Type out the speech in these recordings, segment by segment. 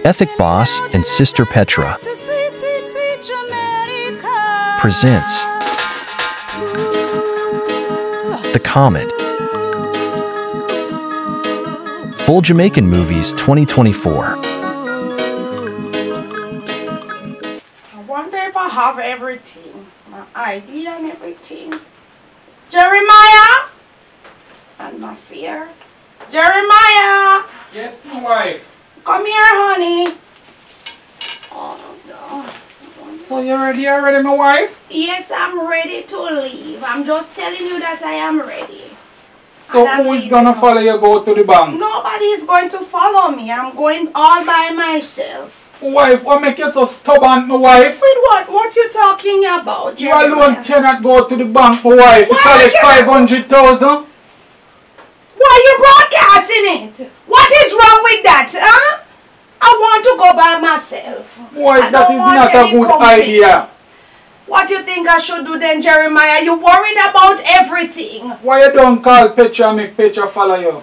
Ethic Boss and Sister Petra presents The Comet. Full Jamaican Movies 2024. I wonder if I have everything, my ID and everything. Jeremiah! And my fear. Jeremiah! Yes, my wife. Come here, honey. Oh, no. So you're ready already, my wife? Yes, I'm ready to leave. I'm just telling you that I am ready. So who is gonna follow you go to the bank? Nobody is going to follow me. I'm going all by myself. Wife, what make you so stubborn, my wife? With what? What you talking about, You Jeremiah? alone cannot go to the bank, my wife. You collect 500,000. Why are you broadcasting it? What is wrong with that, huh? I want to go by myself. Wife, that is not a good idea. What do you think I should do then, Jeremiah? You worried about everything. Why you don't call Petra and make Petra follow you?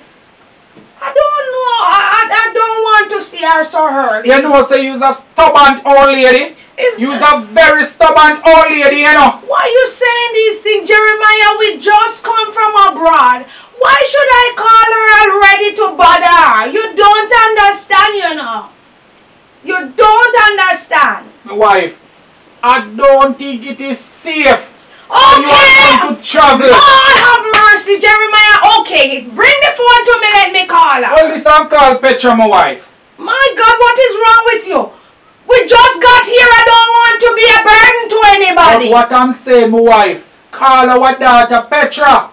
I don't know. I don't want to see her so hurt. You know, say you're a stubborn old lady. You're a very stubborn old lady, you know. Why are you saying these things, Jeremiah? We just come from abroad. Why should I call her already to bother her? You don't understand, you know. You don't understand. My wife, I don't think it is safe. Okay. You are going to travel. Lord have mercy, Jeremiah. Okay, bring the phone to me. Let me call her. Well, listen, call Petra, my wife. My God, what is wrong with you? We just got here. I don't want to be a burden to anybody. But what I'm saying, my wife, call our daughter Petra.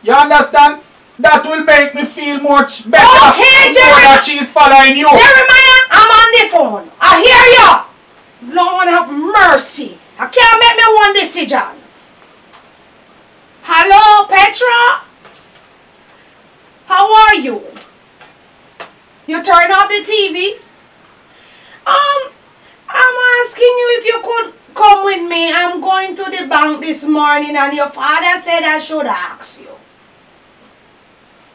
You understand? That will make me feel much better. Okay, Jeremiah. That she's following you. Jeremiah, I'm on the phone. I hear you. Lord have mercy. I can't make me one decision. Hello, Petra? How are you? You turn off the TV? I'm asking you if you could come with me. I'm going to the bank this morning and your father said I should ask you.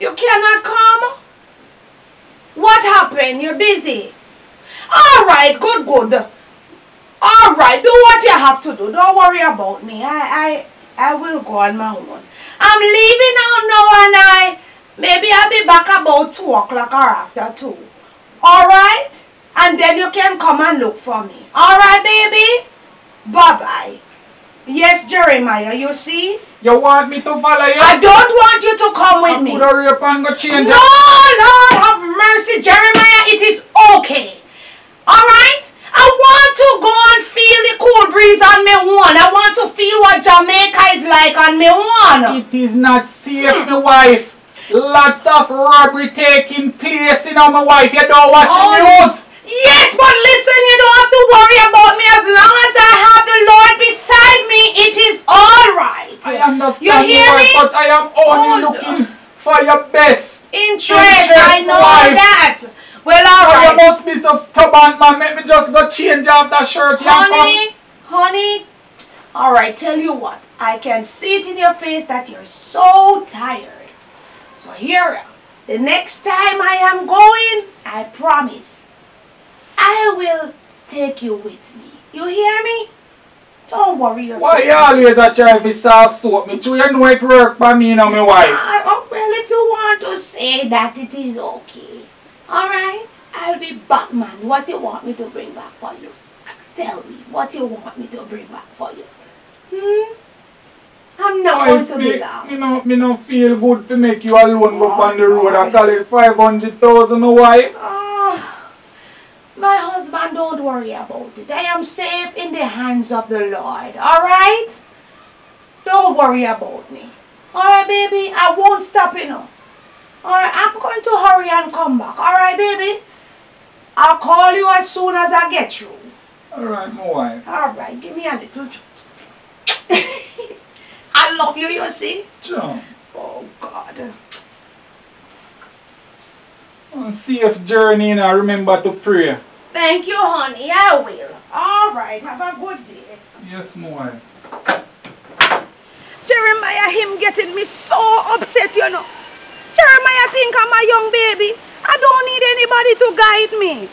You cannot come? What happened? You're busy. Alright, good. Alright, do what you have to do. Don't worry about me. I will go on my own. I'm leaving out now and maybe I'll be back about 2 o'clock or after 2. Alright? And then you can come and look for me. Alright, baby? Bye-bye. Yes, Jeremiah, you see? You want me to follow you? I don't want you to come with me. I could hurry up and go change No, Lord have mercy, Jeremiah. It is okay. Alright? I want to go and feel the cool breeze on me one. I want to feel what Jamaica is like on me one. It is not safe, my wife. Lots of robbery taking place, you know, my wife. You don't watch the news. Yes, but listen, you don't have to worry about me. As long as I have the Lord beside me, it is alright. I understand, you hear my wife, me? but I am only looking for your best interest. I know that. Well, alright. You must be so stubborn, man. Make me just go change off that shirt. Honey. Alright, tell you what. I can see it in your face that you're so tired. So here, the next time I am going, I promise, I will take you with me. You hear me? Don't worry yourself. Why you always a try to soft soap me? You know it work for me, you know, my wife. Well, if you want to say that, it is okay. Alright? I'll be Batman. What you want me to bring back for you? Tell me what you want me to bring back for you. I'm not going to be long. Me no feel good to make you alone go on the road and collect 500,000, my wife. My husband, don't worry about it. I am safe in the hands of the Lord. Alright? Don't worry about me. Alright, baby? I won't stop, you know. Alright, I'm going to hurry and come back. Alright, baby? I'll call you as soon as I get through. Alright, my wife. Alright, give me a little juice. I love you, you see? Sure. Oh, God. Safe journey, and remember to pray. Thank you, honey. I will. Alright, have a good day. Yes, my wife. Jeremiah, him getting me so upset, you know. Jeremiah think I'm a young baby. I don't need anybody to guide me.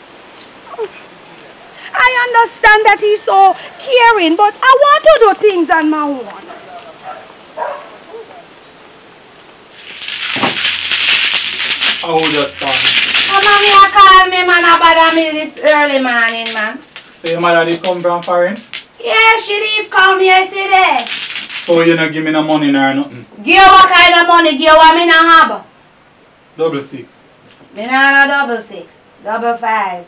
understand that he's so caring, but I want to do things on my own. I will just start. Mommy, I call me, man, about me this early morning, man. So your mother did come from foreign? Yeah, she did come yesterday. So you not give me no money nor nothing? Give what kind of money? Give what me not have? 66. Me not no 66, 55.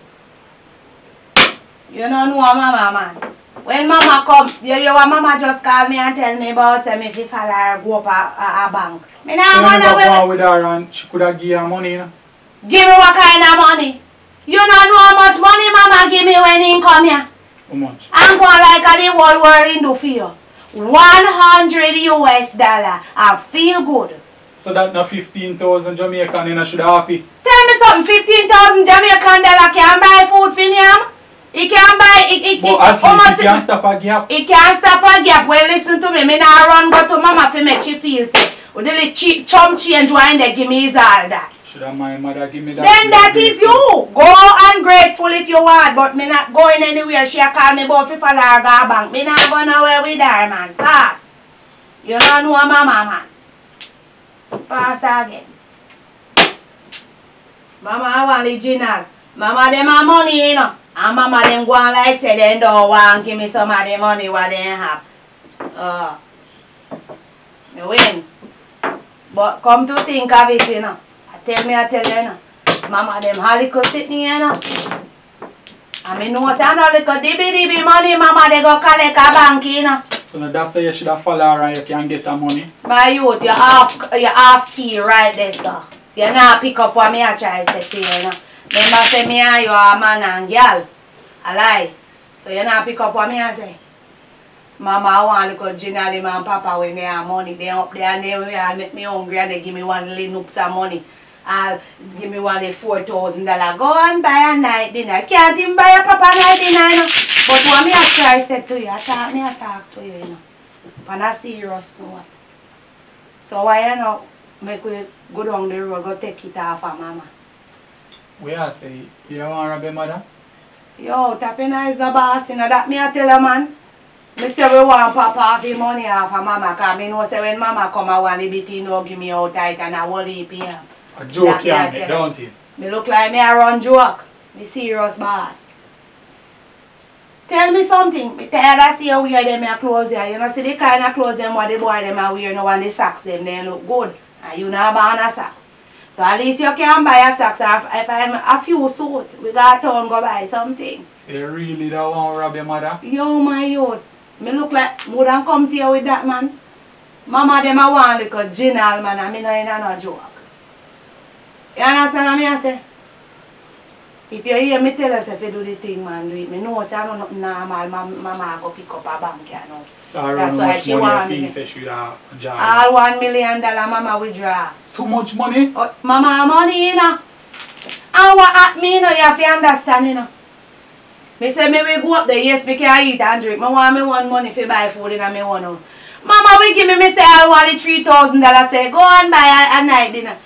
You don't know mama, man. When mama come, your mama just call me and tell me about me if you follow her go up a bank. Me not go with her and she could have give her money, you know? Give me what kind of money? You don't know how much money mama give me when he come here? How much? I'm going like the whole world in do for you. $100 US. I feel good. So that no 15,000 Jamaican, you know, should happy. Tell me something, 15,000 Jamaican can buy food for him? He can buy it. But at least he can stop a gap. He can stop a gap. Well, listen to me. Me now run go to mama for make she feel sick. With the little chum change wine they give me is all that. Should have my mother give me that? Then that is you. Go ungrateful if you want, but me not going anywhere. She call me about 50 $1 bank. Me not going nowhere with her, man. Pass. You don't know mama, man. Pass again. Mama, I want original. Mama, them have money, you know. And mama, them go on like say they don't want give me some of the money what they have. Me win. But come to think of it, you know. I tell you, you know. Mama, them halico sitting here, you know. I mean, no, say no little dibby money, mama, they go collect a bank, you know. So now that's say you should have follow her and you can get the money. My youth, you half key right there, sir. You not pick up what me I try to say to you, you know. Remember say me and you are a man and girl. I lie. So you not pick up what me I say. Mama, I want to go generally and papa when me have money. They up there and they will make me hungry and they give me one little noops of money. I'll give me one little $4,000. Go and buy a night dinner. Can't even buy a proper night dinner, you know. But what me I try to say to you, I talk to you, you know. On a serious note. So why you know make we go down the road, go take it off of mama. We are say, you don't want to rob your mother? Yo, Tapina is the boss, you know that me I tell you, man. Me say we want papa off the money off of mama, because me know say when mama come I want the bitty no give me out tight and I will leave him. A joke you make, don't you? Me look like me I run joke. Me serious boss. Tell me something, me tired of see you wear them your clothes here. You know see the kind of clothes them what the boy them are wearing now and the socks them they look good. And you not buy a socks. So at least you can buy a socks. If I'm a few suit, we got town go buy something. So you really don't want to rob your mother? Yo, my youth. Me look like more than come to you with that, man. Mama, them a want like a general, man, and me no in no joke. You understand what I say? If you hear me tell us if you do the thing, man, do it. Me know say I know nothing normal. Mama go pick up a bank, you know. So that's why she want me. All $1 million mama withdraw. So much money? Oh, mama money, you know. And what at me, you know, you have to understand, you know. Me say me we go up there, yes, me can eat and drink. Me want me one money to buy food and me want out. Mama we give me say I want the $3,000. Say go and buy a night dinner.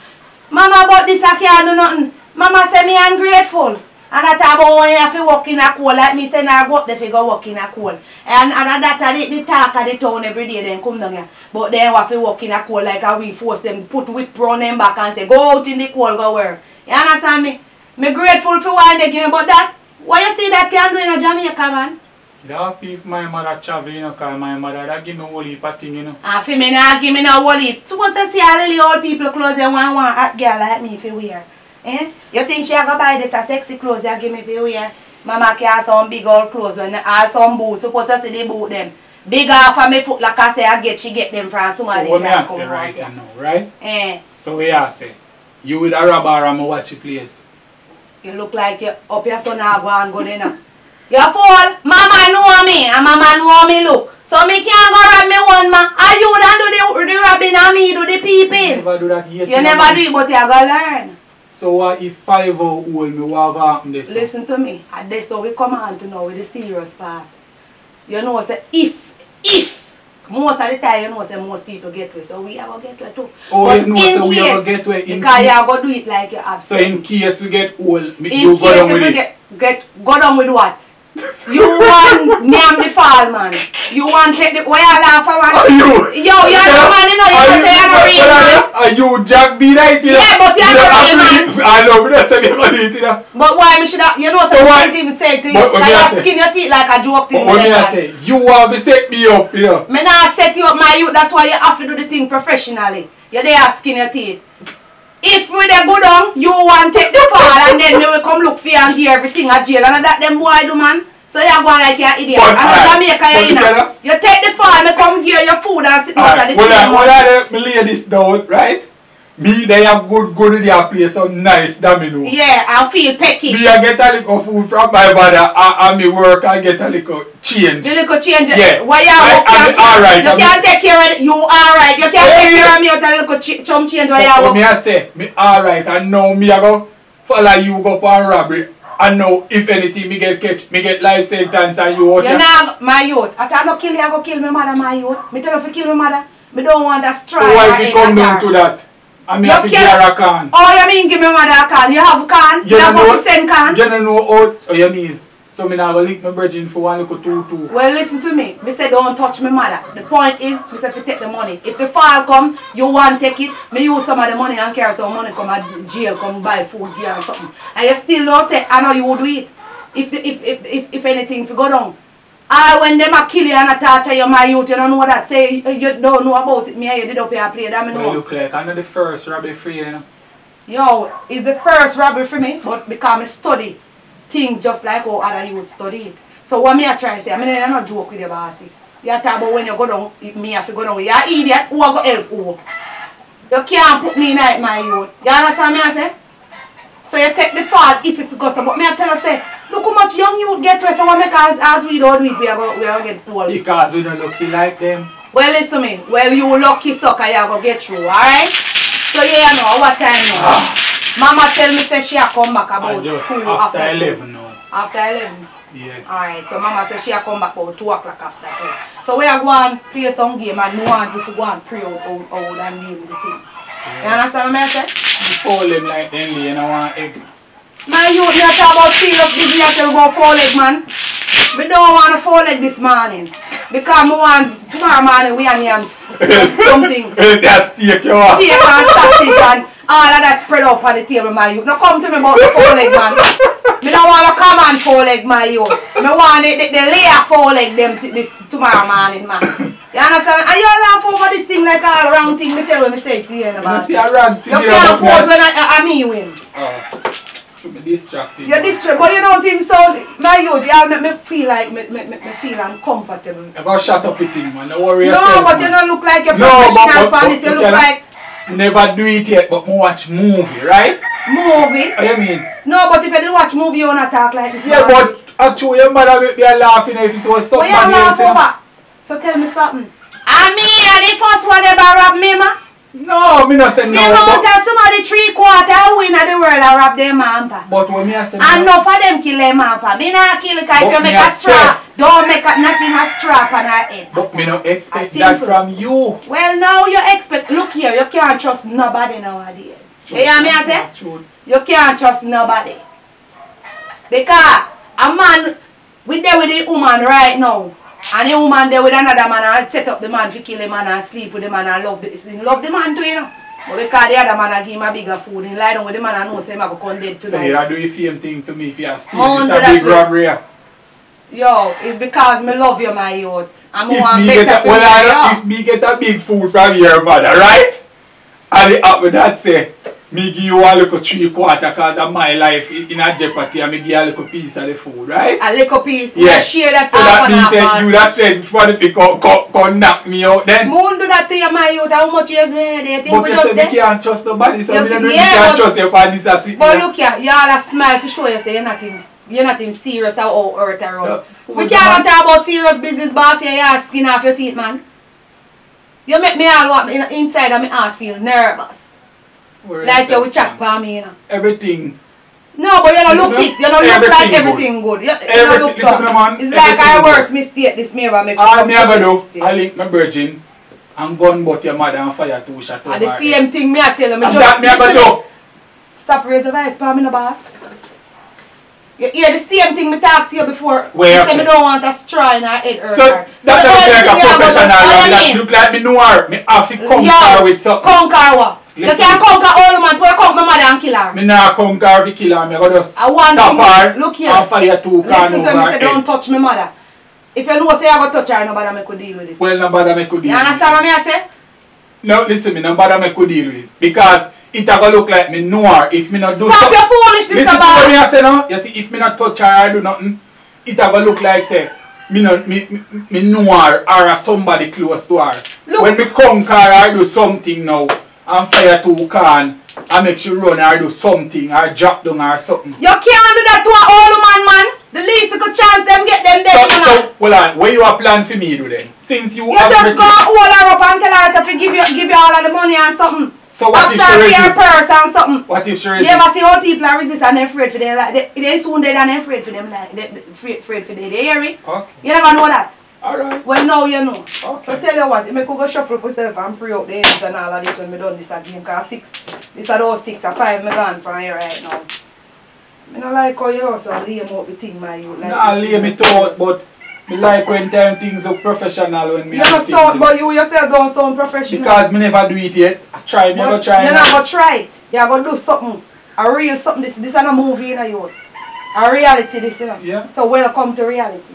Mama but this I can't do nothing. Mama say me ungrateful. And I talk about when you have to work in a coal, like me say now go up there to go work in a coal. And that the talk of the town every day then come down here. But then you have to work in a coal like we force them, put whip round them back and say go out in the coal, go work. You understand me? Me grateful for what they give me, but that, what you see that can do in a Jamaica, man? That if my mother travel, you know, because my mother that give me a whole heap of things, you know. And for me now give me no whole heap. Suppose you see all the old people clothes they want a girl like me if you wear. Eh? You think she go buy this a sexy clothes you give me for wear? Mama can some big old clothes when all some boots. Suppose you see the boot them. Big off of my foot like I say she get them from somebody. So what me I say right now, right? Eh. So we are say, you with a robber and watch the place. You look like you up your son go and go there now. You fool, mama know me and mama know me look. So me can't go rob me one man. And you don't do the robbing and me do the peeping. You never do that yet. You never do it, but you go learn. So what if 5 old me what go happen this? Listen to me. And this so we come on to know with the serious part. You know say if most of the time you know say most people get to it. So we are going to get to it too. Oh, but you know so we are going to get to it in because you are going to do it like you have. So in case we get old, you go down with it. Go down with what? You want name the fall, man. You want take the way I laugh at, man. Are you? Yo, you're the man, you know, you say you're not real, man. Are you Jack B. Right here? Yeah, but you're not real, man. I know, but that's a bit of it, you know. But why me should have, you know, something even say to you, like you skin your teeth like a joke thing. What me I say? You want to set me up, you know. Me not set you up, my youth. That's why you have to do the thing professionally. You're there skin your teeth. If we dey go down, you want take the fall and then we will come look for you and hear everything at jail. And that them boy do, man. So you're going like you're an idiot. But, and Jamaica, you know. You take the fall, me come give you your food and sit down at the same one. Me lay this down, right? Me, they have good in their place, so nice, damn you know. Yeah, I feel pecky. Me, I get a little food from my mother, and me work, I get a little change. The little change? Yeah. Why you alright. You can't take care of it. You alright. You can't take care of me with a little chum change why you me I say, me alright, and now me I go follow you go for robbery. And now, if anything, me get catch, me get life sentence and you out. You know, my youth. If I don't kill you, I go kill my mother, my youth. Me tell you to kill my mother. Me don't want that strike. So why we come down to that? I mean, I have to give her a can. Oh, you mean give me mother a can? You have a can? You have a send can? You don't know out. Oh, you mean? So me now go link my virgin for one little 2-2. Well, listen to me. Me say don't touch my mother. The point is, me say to take the money. If the fall come, you want to take it. Me use some of the money and carry some money come at jail, come buy food here or something. And you still don't say, I know you would do it. If anything, if you go down. When them a kill you and a torture you, my youth, you don't know that. Say you don't know about it. Me and you did up here play that. Me know. Well, look like I know the first robbery for you, you know. Yo, it's the first robbery for me, but because I study things just like how other youth study it. So what me I try to say, I mean I not joke with you, bossy. You talk about when you go down, if me have to go down with you. You're idiot, who I go help who? You can't put me in it, my youth. You understand me I say? So you take the fall if you go so, but me I tell you say, look how much young youth get to so we make as we don't do it, we are going to get old. Because we don't lucky like them. Well listen to me, well you lucky sucker, you go get through, alright? So yeah, you know, what time now? Mama tell me say she a come back about 2 after 11 now. After 11? Yeah. Alright, so mama says she a come back about 2 o'clock after 2. So we are going to play some game and we want you to go and pray out and deal with the thing. Yeah. You understand what I say? You fall them like them, you know, want egg. My youth, you talk about serious business, you about 4 leg, man. We don't want a 4 leg this morning. Because we want tomorrow morning we and yam something. That's steak you want. Steak and sausage and all of that spread up on the table, my youth. Now come to me about the 4 leg, man. Me don't want a common 4 leg, my youth. Me want the layer 4 leg them this tomorrow morning, man. You understand? And you laugh over this thing like all wrong thing. Me tell you, me say it to you, man. You see a wrong thing. You can't pose when I me win. Me distracted. You're distracted, but you don't think so. My youth, you make me feel like me feel uncomfortable. About shut up with him, man. Don't worry yourself. No, but man. You don't look like you're professional for this. You look like. Never do it yet, but me watch movie, right? Movie? What you mean? No, but if you do watch movie, you wanna talk like this. Yeah, but actually your mother make me laughing if it was somebody else. Over. So tell me something. I mean, the first one ever robbed me, ma. No, me not say no. The amount of somebody 3/4 win of the world I rob their mama. But when me I say and enough of them kill their mama. Me not kill it because if you make a strap, don't make nothing a strap on her head. But me not expect that from you. Well, now you expect. Look here, you can't trust nobody nowadays. You hear me I say? You can't trust nobody. Because a man, we there with the woman right now. And the woman there with another man and set up the man to kill the man and sleep with the man and love the man too, you know. But because the other man give him a bigger food and lie down with the man and know say him I go come dead tonight. So you do the same thing to me if you are stealing. It's a big robbery. Yo, it's because me love you, my youth. And I want better for you. If me get a big food from your mother, right? And the app with that say, me give you a little 3/4 because of my life in a jeopardy and me give you a little piece of the food, right? A little piece? Yeah. Share that so that means that you that said for if you come knock me out then. Moon do that to you, my youth. How much years me think but we you just said you can't trust nobody, so we don't know you yeah, can't trust you for this or sit. But look here, you all a smile to show you say you're not even serious or hurt around. We can't talk about serious business, boss. You're asking off your teeth, man. You make me all inside of my heart feel nervous. Like you will chat for me, you know. Everything. No, but you don't look it. You don't look like everything good. You don't look so. It's like our worst mistake this may ever make. All me ever do, I link my virgin and gun but your mother and fire 2 shots over. And the same thing me I tell you. And that me ever do. Stop raising the voice for me, no boss. You hear the same thing me talk to you before. Where you say me don't want a straw in her head or so her. that doesn't like a professional. That look like me know her. Me have to conquer with something. Conquer what? You can't conquer all the man, so you conquer my mother and kill her. Me not conquer her to kill her. Me go just I want stop her look here. and fire 2 cans listen to me, say don't touch my mother. If you know say I go touch her, nobody me could deal with it. Well, nobody me could deal with it. You understand what I say? No, listen me, nobody me could deal with it. Because it a go look like me know her if me not do Stop something. your foolishness Listen to what about. me I say now. You see, if me not touch her or do nothing, it a go look like say me know her or somebody close to her. Look. When me conquer her do something now and fire 2 cans and make she run or do something or drop down or something. You can't do that to an old man. The least you could chance them get them dead. So, hold on, what you are planning for me to do then? Since you have just go hold her up and tell her to give you all of the money and something. So what if she After resist? your purse and something. What if she You resist? ever see old people are resist and they're afraid for them? Like, they soon dead and they're afraid for them. Like, they're afraid for them. They hear me? Okay. You never know that. Alright. Well, now you know. Okay. So tell you what, you make go shuffle myself and pray out the ends and all of this when we done this again. Because 6, this are those 6 or 5 me gone from here right now. I don't like how you also lay them out the thing, my youth. Like Nah, lay me out, but me like when time things look professional when me you don't sound, but you yourself don't sound professional. Because me never do it yet. I try, me go try. You're not going to try it. You're going to do something. A real something. This is not a movie, you know, youth. A reality, this, you know. Yeah. So welcome to reality.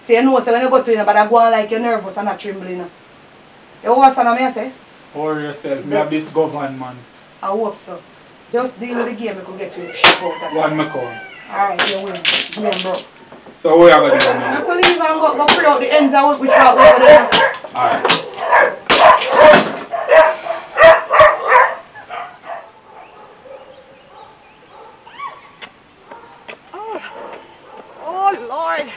So you know, so when you go to it, but I go on like you're nervous and not trembling. You understand what I say? Worry yourself, me have this government man. I hope so. Just deal with the game, I could get you ship out of this. One me come. Alright, you win. Game, bro. So what you have to do now? I believe I'm going to pray out the ends of which part we're going to do. Alright. Oh, Lord.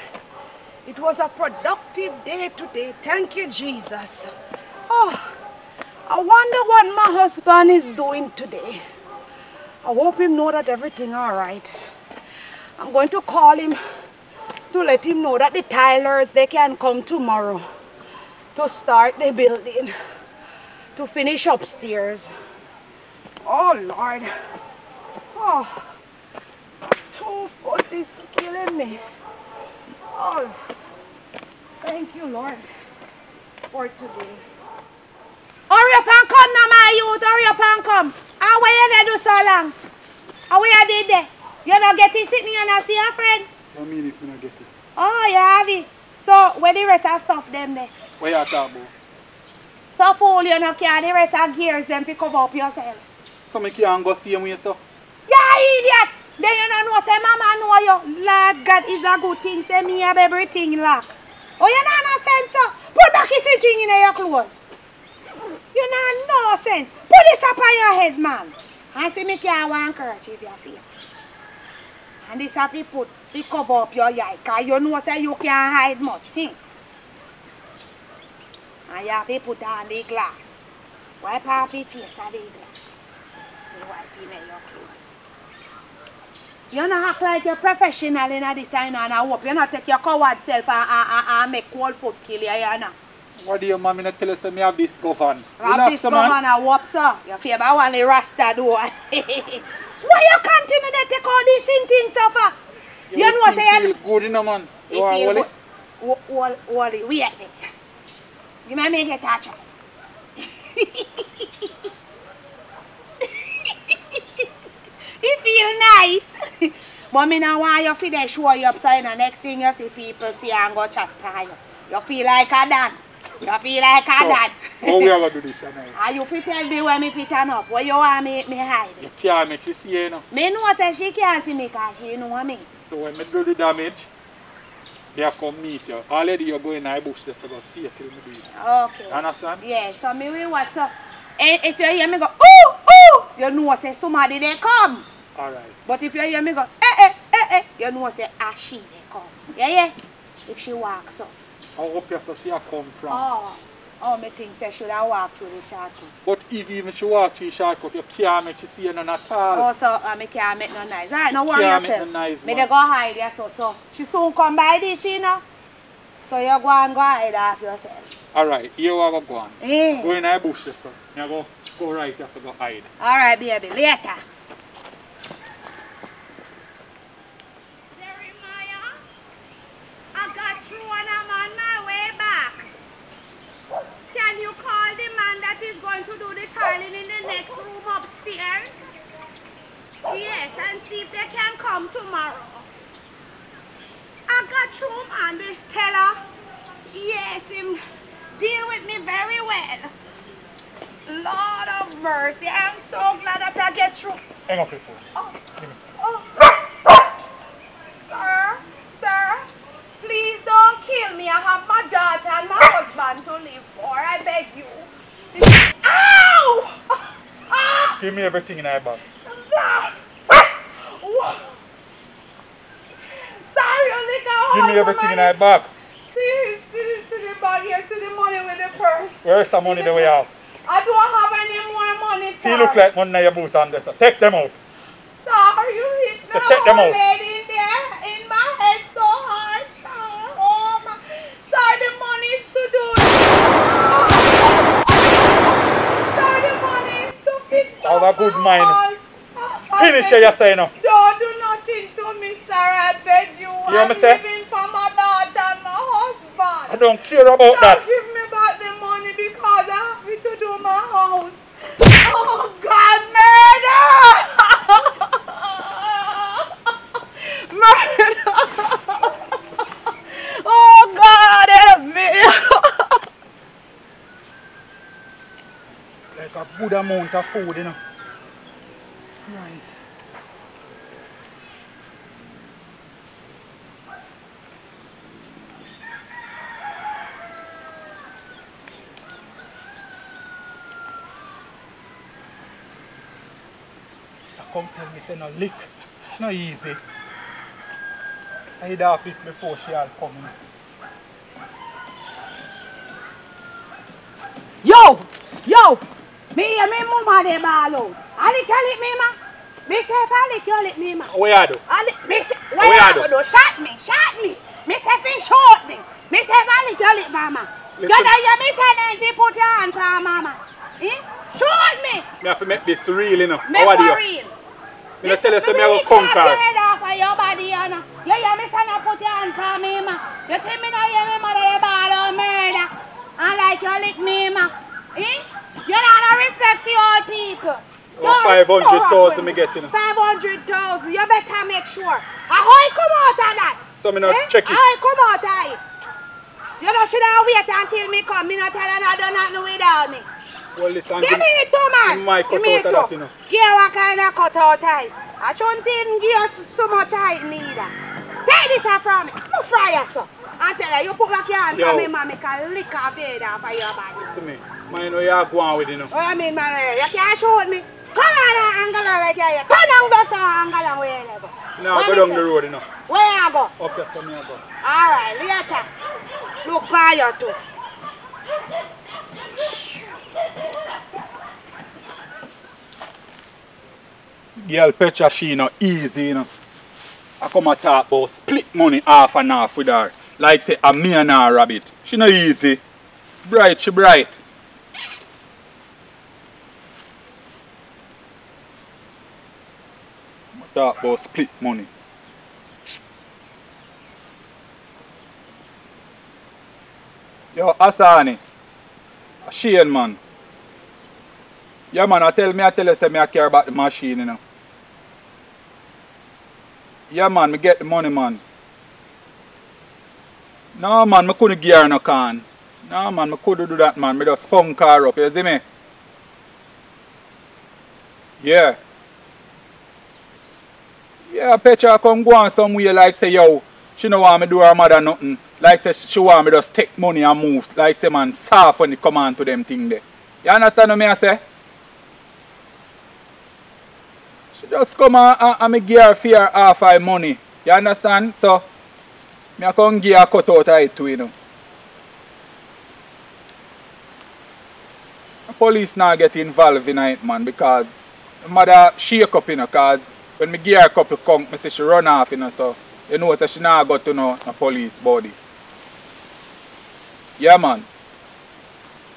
It was a productive day today. Thank you, Jesus. Oh, I wonder what my husband is doing today. I hope him know that everything all right. I'm going to call him to let him know that the tilers, they can come tomorrow to start the building, to finish upstairs. Oh, Lord. Oh, 2 foot is killing me. Oh, thank you, Lord, for today. Hurry up and come now, my youth. Hurry up and come. And where you do so long? And where you did there? You not get it sitting and I see your friend? What mean if you not get it? Oh, you have it. So, where the rest of stuff them there? What you talking about? So, fool, you not care the rest of gears them to cover up yourself. So me can't go see him with you, so? Yeah, idiot! Then you don't know, say mama know you. Lord God is a good thing. Say me have everything locked. Oh, you not no sense, so? Put back his string in your clothes. You not no sense. Put this up on your head, man. And see me carry one kerchief your face. And this have to put to cover up your eye. Because you know say you can't hide much. And you have to put on the glass. Wipe off your face of the glass. You wipe in your clothes. You don't act like you're professional in this and I hope you not take your coward self and make cold foot kill you, you know. What do your mommy not tell us me have this govern? Have this govern, I hope so. You feel I want the rasta do. Why you continue to take all these things so far? You know say you good in a man. You are good. Wally, we at it. You might make a touch. It feel nice. But me now want you feel they show you upside and next thing you see people see and go chat to you. You feel like a dad. You feel like a dad. How we are going to do this tonight? And you fit tell me when me fit turn up. What you want me hide? You can't make she see you know. Me know say she can't see me because she know me. So when me do the damage, they come meet you. Already you're going in the bush just to go stay till me do it. Okay. Understand? Yeah, so me will watch so. And if you hear me go, ooh, ooh, you know say somebody they come. Alright. But if you hear me go, you know say she they come. Yeah. If she walks up. How up here so she a come from? Oh, me think say should I walk through the shortcut. But if even she walk through the shortcut, you can't make she see you none at all. Oh, so me can't make no noise. Alright, no worry Can't yourself. make no noise, Me man. they go hide there so she soon come by this, you know. So you go and go hide off yourself. Alright, here we go on. Yeah. Go in the bush just so. You go right here so go hide. Alright, baby, later. through and I'm on my way back. Can you call the man that is going to do the tiling in the next room upstairs? Yes, and see if they can come tomorrow. I got through, man, this teller. Yes, him deal with me very well. Lord of mercy, I'm so glad that I get through. Hang up your phone. Sir, please don't kill me. I have my daughter and my husband to live for. I beg you. Ow! Ah! Give me everything in my bag. Sorry, you lick out. Give me everything in my bag. See the bag here, see the money with the purse. Where's the money that we have? I don't have any more money, sir. See, look like money in your boots and this. Take them out. Sir, you hit the take them whole out. lady in there, in my head so hard, sir. Oh my. Sir, the money is to do it. Sir, the money is to fix up Have a good my mind. house. Finish what you're saying now. Don't do nothing to me, sir. I beg you. You hear me I'm say? living for my daughter and my husband. I don't care about Sir, that. give me back the money because I have to do my house. Oh, God, murder! Murder! Oh, God, help me! Like a good amount of food, you know. Nice. Come tell me say no lick. It's not easy. I hid off this before she had come in. Yo! Me and me mama de balo. Ali can lick me, ma. Me say if I lick you, lick me, ma. What you do? Me say, what you do? Shot me. Me say if shoot me. Me say if I lick you, lick mama. You Listen. know you miss an empty put your hand for mama. Shoot me. Me have to make this real, you know. Me How are you? for real. Me tell you say me have to conquer. You head off of your body, you know. You miss an put your hand for me, ma. You think me know you me mother the ball or murder. And like you lick me, ma. You don't have respect for all people. Oh, 500,000 me getting. 500,000. You better make sure. How you come out of that? So me not check it. How you come out of it? You know, should I wait until me come? Me not tell you I do nothing without me. Well, listen, Give me it too, man. my cut Give me out it of that, too. you know. Give what kind of cut out height? I shouldn't even give you so much height neither. Take this off from me. You fry yourself. And tell you put back your hand for me, man. Make a lick of bed off of your body. See me. Man, know you are going with, you know. What I mean, man, you can't shoot me. Come on, angle like you. Turn down the sun, angle where you go. Now go down the road, you know. Where you go? Up here for me, I go. Alright, later. Look by you too. Girl Petra, she not easy, you know. I come and talk about split money half and half with her. Like say a me and her rabbit. She not easy. Bright, she bright. I talk about split money. Yo, Asani. A Shane, man. Yeah, man, I tell you, say me I care about the machine, you know. Yeah, man, me get the money, man. No, man, me couldn't give her no can. No, man, me couldn't do that, man. Me just spunk her up, you see me? Yeah. Yeah, Petra come go on somewhere like say, yo, she no want me do her mother nothing. Like say she want me just take money and move. Like say, man, soft when it come on to them thing there. You understand what me I say? She just come and me give her fear half her money. You understand? So, me I come give her cut out of it too, you know. The police now get involved in it, man, because the mother shake up, you know, because when me give her a couple conk, me say she run off, you know, so you know that she now got to know the police about this. Yeah, man.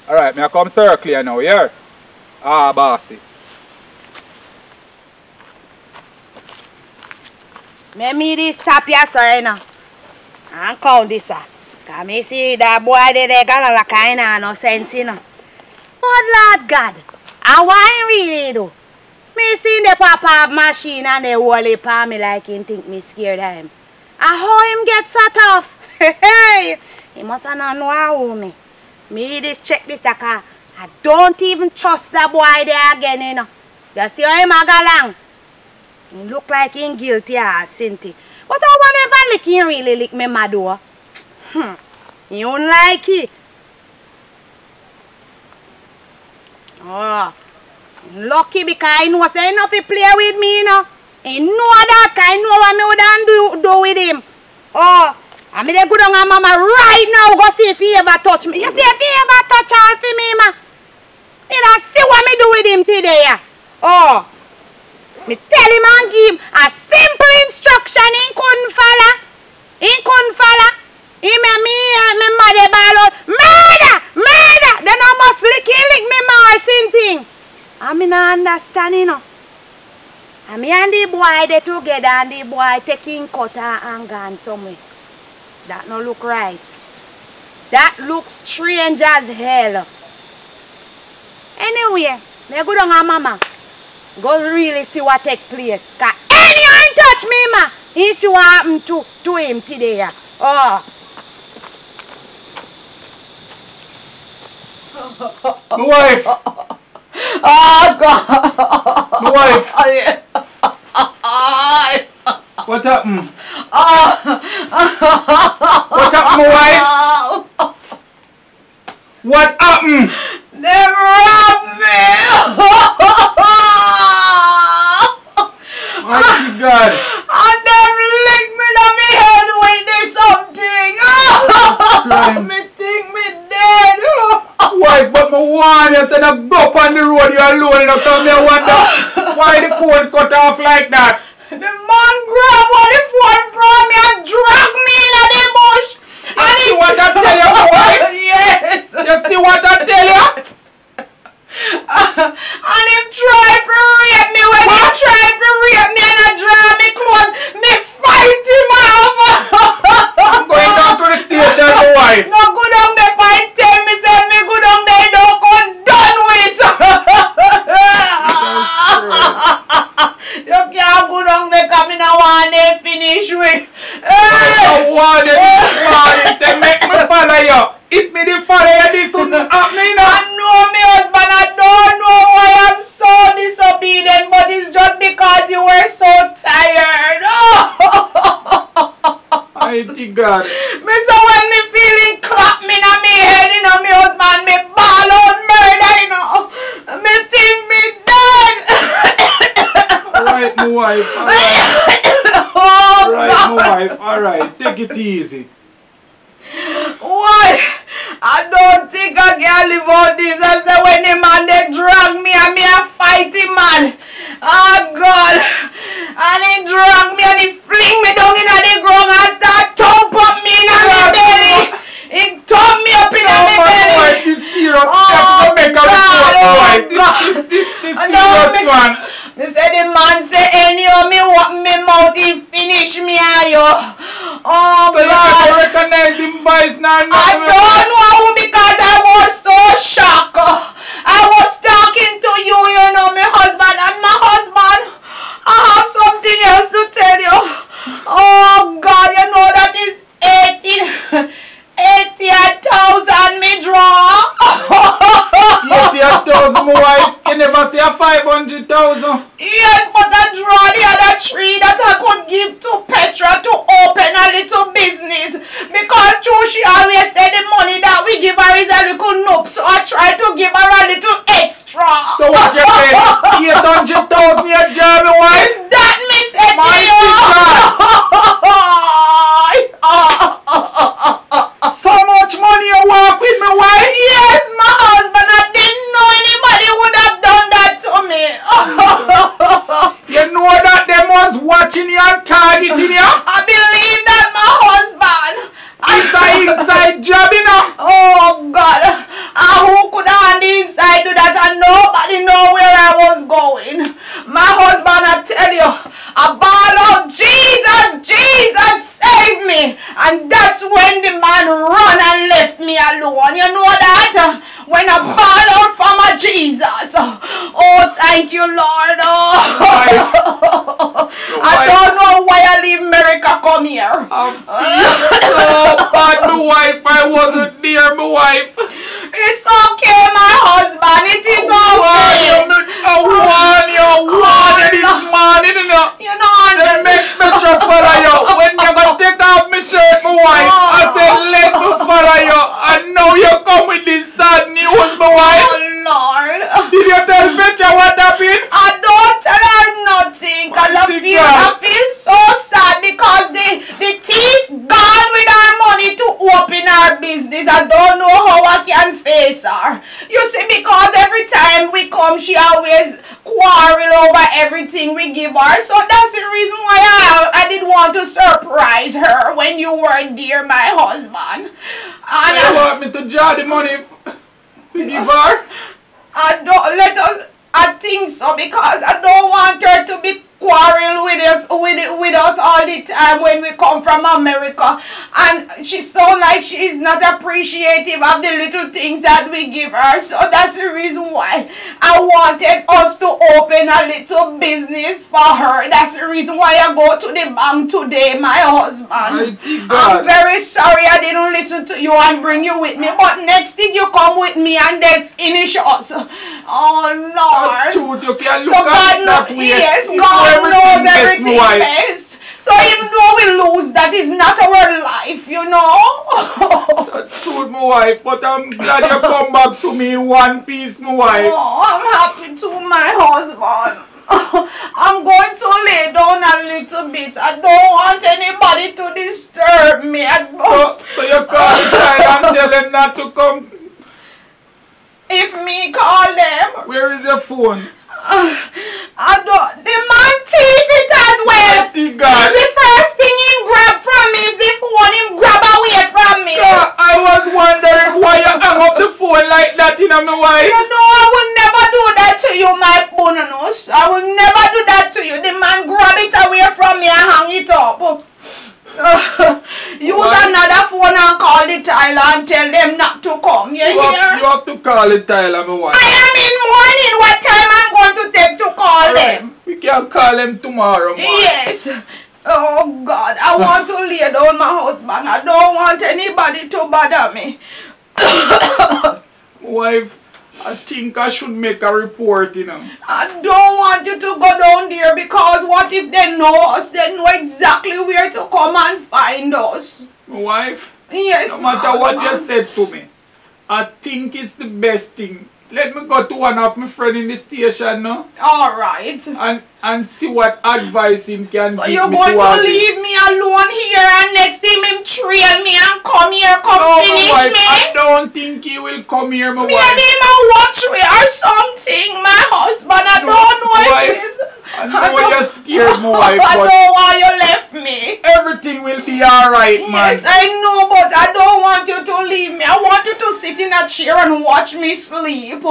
Alright, me I come circle here now, yeah? Ah, bossy. Me this tap here, sir, you know. And count this, sir. Cause me see that boy they got all kind of no sense, you know. But Lord God, I want really do. Me see the papa machine and the wally pa me like him think me scared of him. And how him get set off? Hey, he must not know how me. Me just check this car. I don't even trust that boy there again, you know. You see how him a go along? He look like him guilty hard, Cinti. But I whenever lick him really lick me mad door. You don't like it. Oh, lucky because I know say enough to play with me, you know. He know that, I know what me would do with him. Oh, I mean, they go down and mama right now go see if he ever touch me. You see if he ever touch her for me, ma. You know, see what me do with him today. Oh, me tell him and give him a simple instruction. He couldn't follow. He couldn't follow. He made me mother ball out. Murder! Murder! Then I must lick me more same thing. I mean, I understand, you know. And me and the boy, they together and the boy taking cutter and gone somewhere. That no look right. That looks strange as hell. Anyway, me go down and mama. Go really see what take place. Cause anyone touch me, ma, he see what happened to him today. Oh. My wife! Oh God! My wife! What happened? What happened, my wife? What happened? They robbed me! My God! And them licked me in my head with this something! Me think me dead! Wife, but my warn you, said I go up on the road, you alone, and tell me I wonder why the phone cut off like that. The man grabbed one the phone from me and dragged me in the bush! You see what I tell you, my wife? Yes! You see what I tell you? And him tried to rape me. When he tried to rape me and I draw me close, me fight him off. I'm going down to the station, my wife. No go down there, fight tell me, say me go down there, don't come done with. You can't go down there, because me no want to finish with. I want it this morning, say make me follow you. If me didn't follow you, this wouldn't happen, you know. I know me husband, I don't know why I'm so disobedient, but it's just because you were so tired. Mighty God. Me so when me feeling clap me in my head, you know, me husband, me ball out murder, you know. Me think me dead. Alright, my wife, alright. Oh, Alright, God. my wife, alright. Take it easy. Why? I don't think I can live out this. I say when the man they drag me and me a fighting man. Oh God. And he drag me and he fling me down in the ground and start thump up me in my belly. He thump me up in my belly. Wife, this serious Oh, step to make a report, God, wife. oh, This No, serious one. Me say the man say any of me open me mouth he finish me and you. Oh So you God. can't recognize him voice now. I don't know because I was so shocked. I was talking to you, you know, my husband, and my husband, I have something else to tell you. Oh God, you know that is 80,000 me draw. 80,000, my wife. You never say a 500,000. Yes, but I draw the other 3 that I could give to Petra to open a little business. Because true, she always said the That's when the man run and left me alone. You know that? When I ball out for my Jesus. Oh, thank you, Lord. Oh. I don't know why I leave America come here. I feel so bad, my wife. I wasn't there, my wife. It's okay, my husband. It is okay. I warn you this morning, you know. You know, They make Petra follow you. When you gonna take off my shirt, my wife, I said, let me follow you. I know you come with this sad news, my wife. Oh, Lord. Did you tell Petra what happened? I don't tell her nothing because I feel so sad because the thief gone with our money to open our business. I don't know how I can face her. You see, because every time we come, she always quarrel over everything we give her. So that's the reason why I did want to surprise her when you weren't there, my husband. And You want me to draw the money to give her? I think so because I don't want her to be quarrel with us all the time when we come from America, and she sounds like she is not appreciative of the little things that we give her. So that's the reason why I wanted us to open a little business for her. That's the reason why I go to the bank today, my husband. I'm very sorry I didn't listen to you and bring you with me, but next thing you come with me and then finish us. Oh Lord. That's true. You can look So at God it that way. yes, God knows everything my wife. best. So even though we lose, that is not our life, you know. That's true, my wife. But I'm glad you come back to me in one piece, my wife. Oh, I'm happy to, my husband. I'm going to lay down a little bit. I don't want anybody to disturb me. So you call the child and tell them not to come? If me call them, Where is your phone? I don't. The man thief it as well. Mighty God. The first thing he grab from me is the phone. He grab away from me. Yeah, I was wondering why you hung up the phone like that, you know, my wife. You know, I will never do that to you, my bonus. I will never do that to you. The man grab it away from me and hang it up. Use another phone and call the Tyler and tell them not to come. You hear? You have to call the Tyler, my wife. I am in mourning. What time I'm going to take to call them? We can call them tomorrow, man. Yes. Oh God, I want to lay down my husband. I don't want anybody to bother me. Wife, I think I should make a report, you know. I don't want you to go down there because what if they know us? They know exactly where to come and find us. My wife, Yes, no matter what you said to me, I think it's the best thing. Let me go to one of my friends in the station now. Alright. And see what advice him can So give you're me going to towards leave me alone here and next time him trail me and come here, come No, my finish wife, me? I don't think he will come here, my Maybe wife. him watch me or something, my husband. I No, don't know wife, if it is. I know you're scared, my wife, I but know why you left me. everything will be alright, man. Yes, I know, but I don't want you to leave me. I want you to sit in a chair and watch me sleep.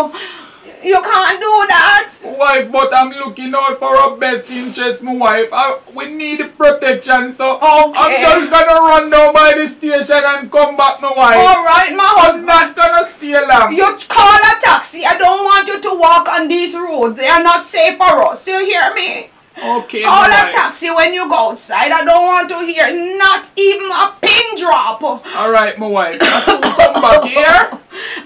You can't do that. Wife, but I'm looking out for our best interest, my wife. We need protection, so I'm Okay. just gonna run down by the station and come back, my wife. Alright, my I'm husband. not gonna stay long. You call a taxi. I don't want you to walk on these roads. They are not safe for us. You hear me? Okay, Call my a wife. taxi when you go outside. I don't want to hear not even a pin drop. Alright, my wife. I will come back here.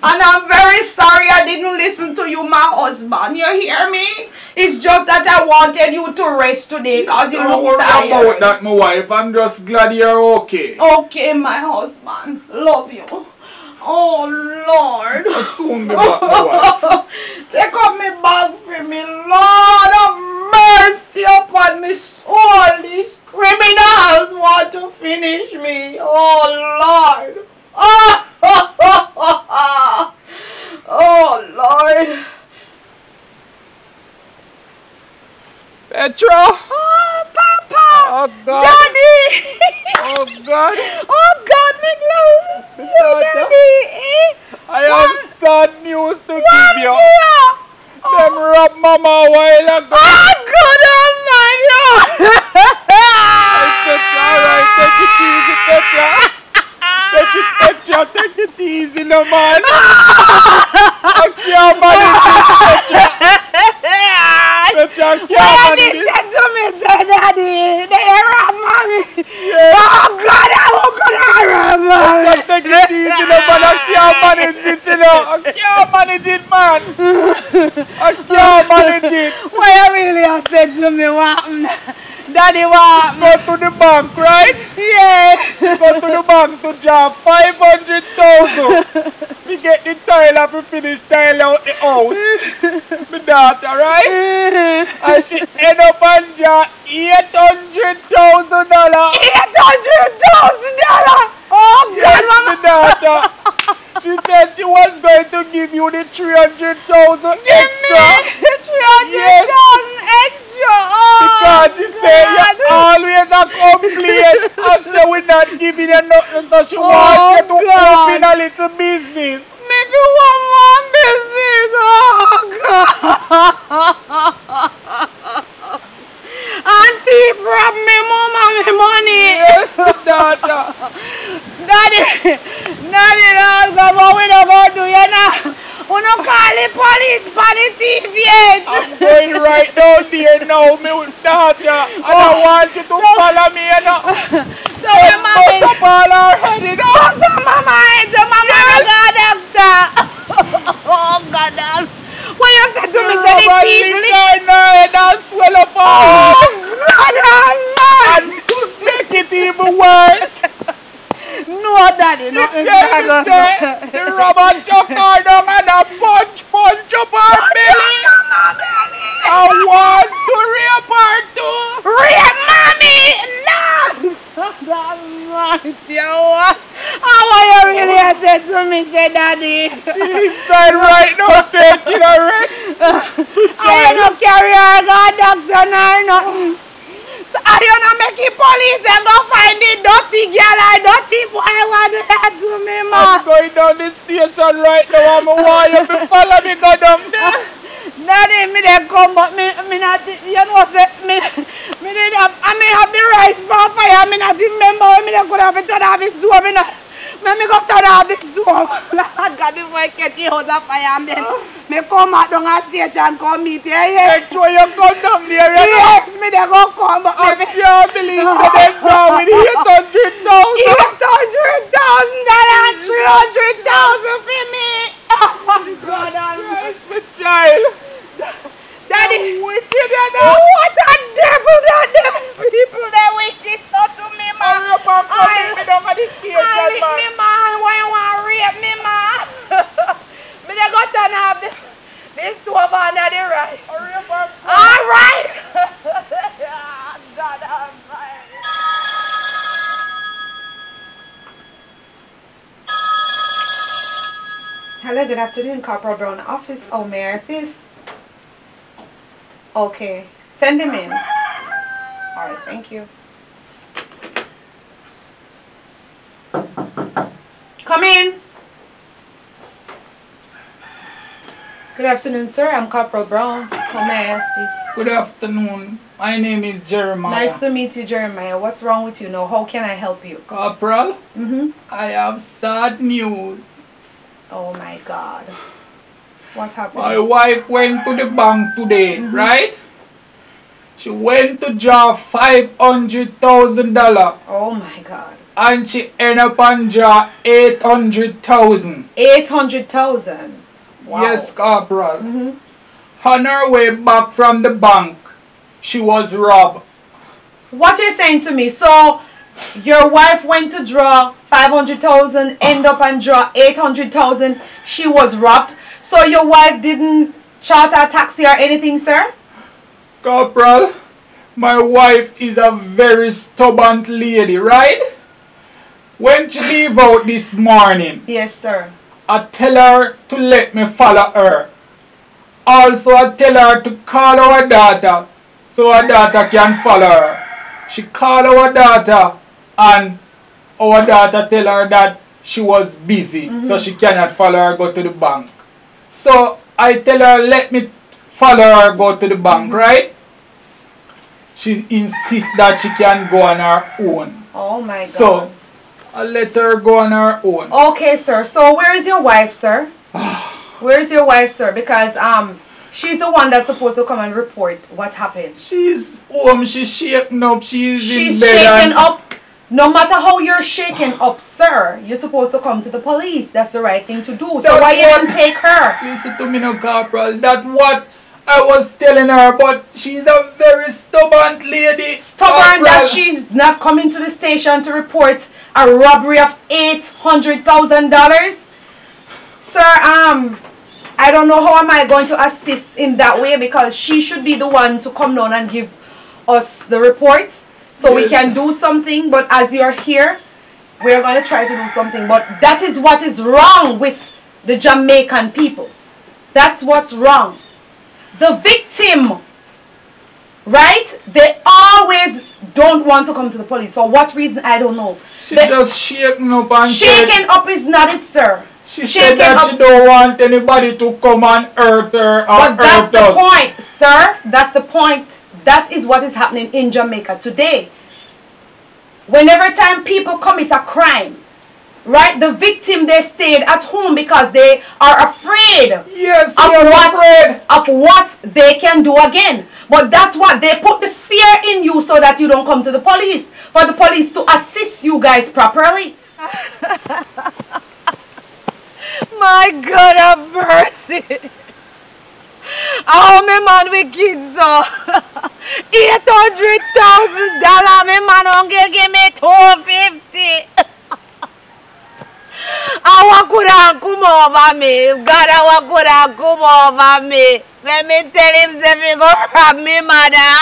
And I'm very sorry I didn't listen to you, my husband. You hear me? It's just that I wanted you to rest today because you Don't look worry tired. about that, my wife. I'm just glad you're okay. Okay, my husband. Love you. Oh, Lord. I'll soon be back, my wife. Take up my bag for me. Lord of mercy upon me soul. These criminals want to finish me. Oh, Lord. Oh, Lord. Petra! Oh, Papa. Oh, God. Daddy. Oh, God. Oh, God, me love you, Daddy. I have sad news to What, give you. dear? Them robbed Mama a while ago. Oh, good almighty. Hey, Petra, alright, take it easy, Petra. easy, no man. I can't manage this, Petra. I can't manage this. Said to me, say, Daddy, they rob mommy. Yeah. Oh God, I won't go to rob mommy. Just take it easy, no man. I can't manage this, you know. I can't manage it, man. I can't manage it. Why you really have said to me, what happened? Daddy, what Go to the bank, right? Yeah. Go to the bank to draw 500,000. We get the tile up and finish tile out the house. My daughter, right? And she end up and draw $800,000. $800,000? Oh God, Yes, my Mama. daughter. She said she was going to give you the 300,000 extra. $300,000 extra. Oh, Because she said you God. always a complain and say we're not giving you nothing, so she Oh, wants you to God. open a little business. Make you one more business. Oh God. Auntie rob me mama me money. Yes, daughter. Daddy, Lord, come on, we don't go do you now. We don't call the police for the thief yet. I'm going right down there now, my daughter. And I want you to follow me, you know. So when mommy, Put up all our head, you know. so mama, so mama, God doctor. Oh God, what you said to me, say the thief lick. And swell up all. Oh God, And to make it even worse. no, Daddy, no. The rubber chuck her down and a punch up her belly. I want to rape her too. Rape mommy, no. God almighty, how are you really said to me, say Daddy? She inside right now taking a rest. I don't carry her, God, doctor, nor nothing. So I don't make the police and go find the dirty girl or dirty boy want to that to me, I'm ma. going down the station right now. I'm want you to follow me, go down there. Daddy, me they come, but me not, you know, say, me did have, I may have the rice for fire, me not remember when me they could have turn off this door, me not, me go turn off this door. Lord God, before I catch the house of fire, and then me come out down a station, come meet you, yeah. Make sure you come down there, you know. Yes, me they go come, but I maybe can't believe that they're down with $800,000. $800,000, $300,000 for me. Oh God, Christ, my child. Daddy, Wicked, you know. what a devil that them people that wicked so to me, man. Hurry up and come in me down at the station, Lick man. me, man. Why you want to rape me, man? Me they got to have the stove under the rice. Hurry up and come. All right. God almighty. Hello, good afternoon, Corporal Brown office. Oh, may I assist? Okay, send him in. All right, thank you. Come in. Good afternoon, sir. I'm Corporal Brown. How may I assist? Good afternoon. My name is Jeremiah. Nice to meet you, Jeremiah. What's wrong with you now? How can I help you? Corporal, Mm-hmm. I have sad news. Oh my God. What's happening? My wife went to the bank today, right? She went to draw $500,000 Oh my God. and she ended up and draw 800,000. 800,000. Wow. Yes, Corporal. Mm-hmm. On her way back from the bank, she was robbed. What you're saying to me? So your wife went to draw 500,000, end up and draw 800,000. She was robbed. So your wife didn't charter a taxi or anything, sir? Corporal, my wife is a very stubborn lady, right? When she leave out this morning, Yes, sir. I tell her to let me follow her. Also, I tell her to call our daughter so our daughter can follow her. She called our daughter and our daughter tell her that she was busy, so she cannot follow her go to the bank. So I tell her let me follow her go to the bank, right? She insists that she can go on her own. Oh my God. So I'll let her go on her own. Okay, sir. So where is your wife, sir? Where is your wife, sir? Because she's the one that's supposed to come and report what happened. She's home. She's shaking up. She's in bed. Shaking up. No matter how you're shaking up, sir, you're supposed to come to the police. That's the right thing to do. So why you didn't take her? Listen to me now, Corporal. That's what I was telling her, but she's a very stubborn lady. Stubborn that she's not coming to the station to report a robbery of $800,000? Sir, I don't know how am I going to assist in that way, because she should be the one to come down and give us the report so we can do something. But as you're here, we're going to try to do something. But that is what is wrong with the Jamaican people. That's what's wrong. The victim, right? They always don't want to come to the police. For what reason, I don't know. She just shaking up and shaking up is not it, sir. She said that she don't want anybody to come and hurt her or but that's hurt us. the point, sir. That's the point. That is what is happening in Jamaica today. Whenever time people commit a crime, right, the victim, they stayed at home because they are afraid of what they can do again. But that's what they put the fear in you so that you don't come to the police, for the police to assist you guys properly. My God have mercy. Oh, my man wicked so. $800,000, my man only give me $250. What could have come over me? God, what could have come over me? Let me tell him if he go rob me, mother.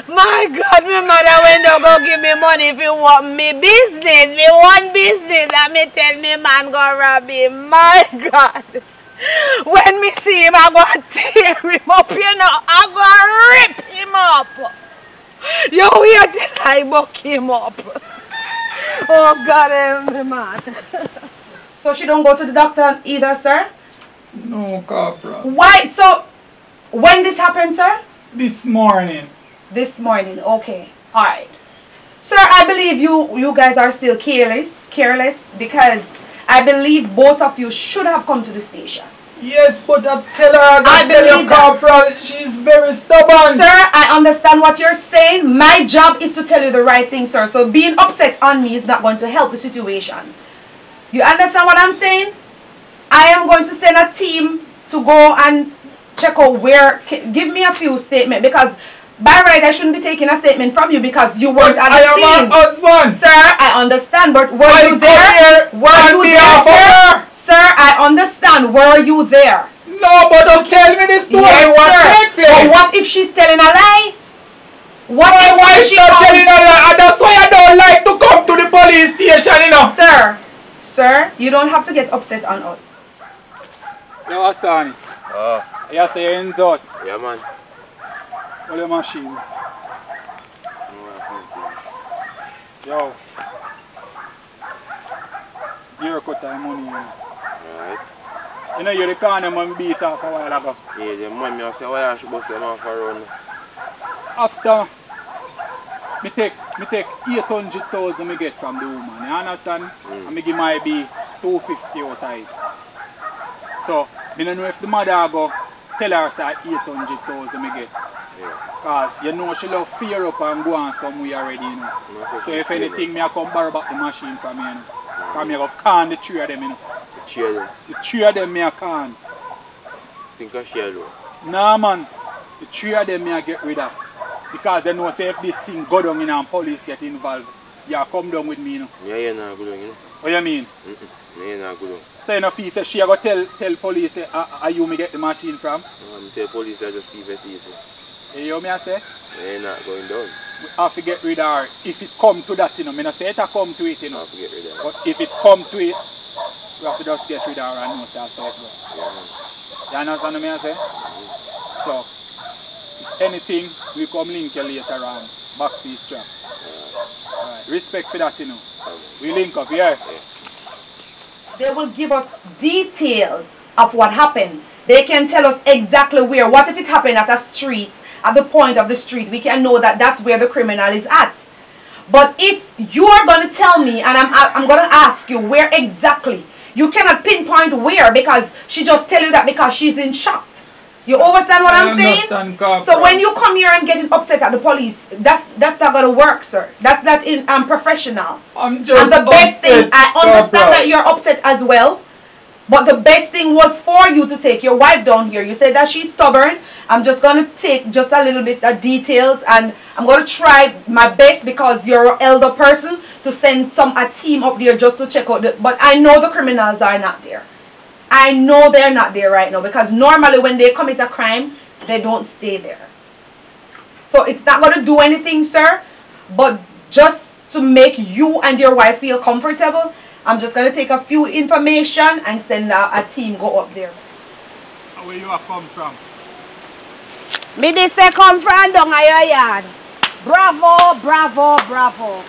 My God, my mother when they go give me money if you want me business. Me want business. Let me tell me man go rob him. My God. When me see him, I go tear him up, you know. I go rip him up. You wait till I buck him up. Oh God, man. So she don't go to the doctor either, sir? No, Corporal. Why? So when this happened, sir? This morning. This morning, okay. Alright. Sir, I believe you guys are still careless, because I believe both of you should have come to the station. Yes, but I tell her, I tell you, Corporal, she's very stubborn. Sir, I understand what you're saying. My job is to tell you the right thing, sir. So being upset on me is not going to help the situation. You understand what I'm saying? I am going to send a team to go and check out where. Give me a few statements, because by right I shouldn't be taking a statement from you because you weren't at the scene. I am her husband. Sir, I understand, but were you there? Were you there, sir? Sir, I understand. Were you there? No, but so tell me the story. Yes, what sir. But what if she's telling a lie? What if she's telling a lie? And that's why I don't like to come to the police station, you know. Sir, you don't have to get upset on us. Yo, Asani. You say you're in Zot. Yeah, man. What the machine? Yo. You're cut time money, you know. Alright. You know, you're the corner man beat off a while ago. Yeah, the man, I say, why I should bust them off around? After me take 800,000 me get from the woman, you understand? And me give my be 250 out of it. So, I don't know if the mother go tell her say 800,000 me get. Yeah. Cause you know she love fear up and go on somewhere already, you know. So if anything, me I come borrow back the machine from me, you know. Cause me I go can the three of them, you know. The three of them? The three of them me I can. Think I share though? Nah man, the three of them me I get rid of. Because they know say if this thing go down in and police get involved, you come down with me, you know. Yeah, not good, you know. What you mean? Yeah, not good. So you know feel say she go tell police say, are you me get the machine from? No, I tell police I just leave it easy. You hear me I say? Yeah, not going down. We have to get rid of her if it come to that, you know. I don't say it come to it, you know. I have to get rid of her. But if it come to it, we have to just get rid of her and know say that's how it goes. Yeah, man. You understand what I say? So, if anything, we come link you later on. Back to this trap. Alright, respect for that, you know. We link up, yeah? They will give us details of what happened. They can tell us exactly where. What if it happened at a street, at the point of the street? We can know that that's where the criminal is at. But if you are going to tell me, and I'm going to ask you where exactly, you cannot pinpoint where, because she just tell you that because she's in shock. You understand what I'm saying? So when you come here and getting upset at the police, that's not going to work, sir. That's not professional. I'm just and the best thing, I understand that you're upset as well, but the best thing was for you to take your wife down here. You said that she's stubborn. I'm just going to take just a little bit of details, and I'm going to try my best, because you're an elder person, to send a team up there just to check out. But I know the criminals are not there. I know they're not there right now, because normally when they commit a crime, they don't stay there. So it's not going to do anything, sir. But just to make you and your wife feel comfortable, I'm just going to take a few information and send a team go up there. Where you have come from? Me this say come from down at your yard. Bravo, bravo, bravo.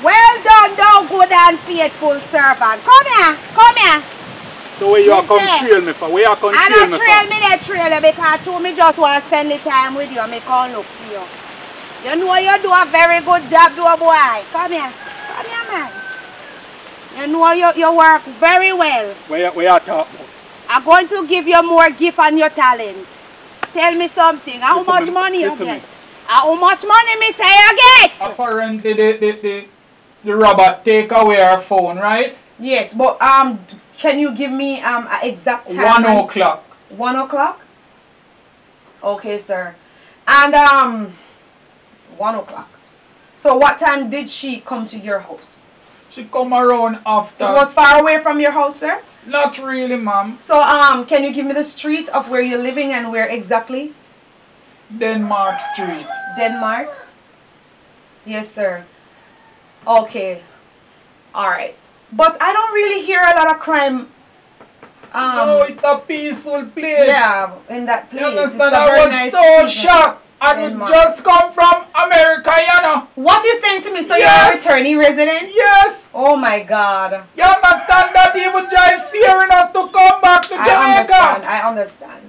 Well done, thou good and faithful servant. Come here, come here. So where you are come trail me for? Where you are come trail me for? I don't trail you because you me just want to spend the time with you. Me can't look for you. You know you do a very good job, do a boy. Come here. Come here, man. You know you work very well. Where you talk about? I'm going to give you more gift and your talent. Tell me something. How much money you get? How much money me say you get? Apparently the robber take away our phone, right? Yes, but can you give me an exact time? 1 o'clock. 1 o'clock? Okay, sir. And 1 o'clock. So what time did she come to your house? She come around after. It was far away from your house, sir? Not really, ma'am. So can you give me the street of where you're living and where exactly? Denmark Street. Denmark? Yes, sir. Okay. Alright. But I don't really hear a lot of crime. No, it's a peaceful place. Yeah, in that place. You understand? I was so shocked. And we just come from America, you know. What you saying to me? So yes. You're a returning resident? Yes. Oh my God. You understand that even Jai fearing us to come back to Jamaica? I understand.